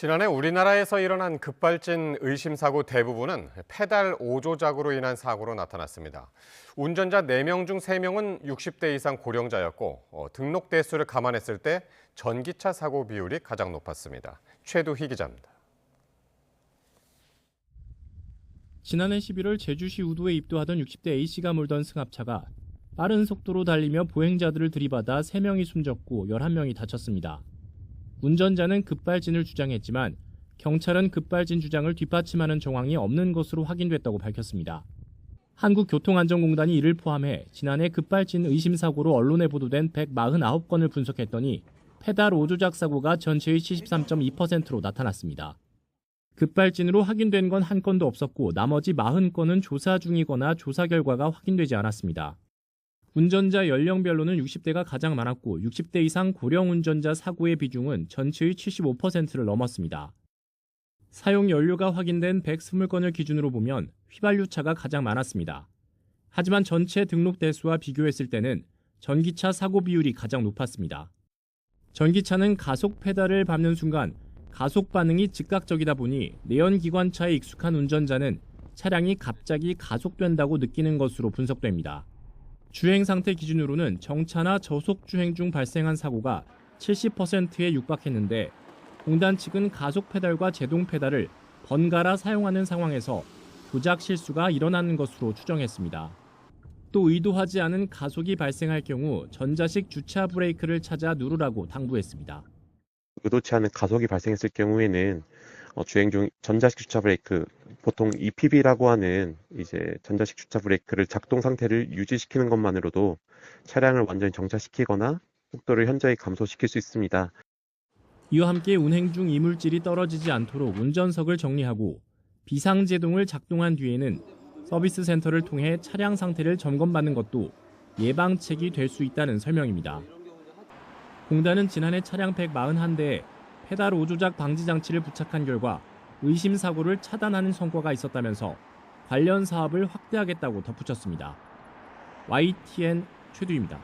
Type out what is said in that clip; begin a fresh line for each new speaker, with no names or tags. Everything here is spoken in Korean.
지난해 우리나라에서 일어난 급발진 의심 사고 대부분은 페달 오조작으로 인한 사고로 나타났습니다. 운전자 4명 중 3명은 60대 이상 고령자였고 등록 대수를 감안했을 때 전기차 사고 비율이 가장 높았습니다. 최두희 기자입니다.
지난해 11월 제주시 우도에 입도하던 60대 A씨가 몰던 승합차가 빠른 속도로 달리며 보행자들을 들이받아 3명이 숨졌고 11명이 다쳤습니다. 운전자는 급발진을 주장했지만 경찰은 급발진 주장을 뒷받침하는 정황이 없는 것으로 확인됐다고 밝혔습니다. 한국교통안전공단이 이를 포함해 지난해 급발진 의심 사고로 언론에 보도된 149건을 분석했더니 페달 오조작 사고가 전체의 73.2%로 나타났습니다. 급발진으로 확인된 건 한 건도 없었고 나머지 40건은 조사 중이거나 조사 결과가 확인되지 않았습니다. 운전자 연령별로는 60대가 가장 많았고 60대 이상 고령 운전자 사고의 비중은 전체의 75%를 넘었습니다. 사용 연료가 확인된 120건을 기준으로 보면 휘발유차가 가장 많았습니다. 하지만 전체 등록 대수와 비교했을 때는 전기차 사고 비율이 가장 높았습니다. 전기차는 가속 페달을 밟는 순간 가속 반응이 즉각적이다 보니 내연기관차에 익숙한 운전자는 차량이 갑자기 가속된다고 느끼는 것으로 분석됩니다. 주행 상태 기준으로는 정차나 저속 주행 중 발생한 사고가 70%에 육박했는데 공단 측은 가속 페달과 제동 페달을 번갈아 사용하는 상황에서 조작 실수가 일어나는 것으로 추정했습니다. 또 의도하지 않은 가속이 발생할 경우 전자식 주차 브레이크를 찾아 누르라고 당부했습니다.
의도치 않은 가속이 발생했을 경우에는 주행 중 전자식 주차 브레이크, 보통 EPB라고 하는 이제 전자식 주차 브레이크를 작동 상태를 유지시키는 것만으로도 차량을 완전히 정차시키거나 속도를 현저히 감소시킬 수 있습니다.
이와 함께 운행 중 이물질이 떨어지지 않도록 운전석을 정리하고 비상제동을 작동한 뒤에는 서비스 센터를 통해 차량 상태를 점검받는 것도 예방책이 될 수 있다는 설명입니다. 공단은 지난해 차량 141대에 페달 오조작 방지 장치를 부착한 결과 의심 사고를 차단하는 성과가 있었다면서 관련 사업을 확대하겠다고 덧붙였습니다. YTN 최두희입니다.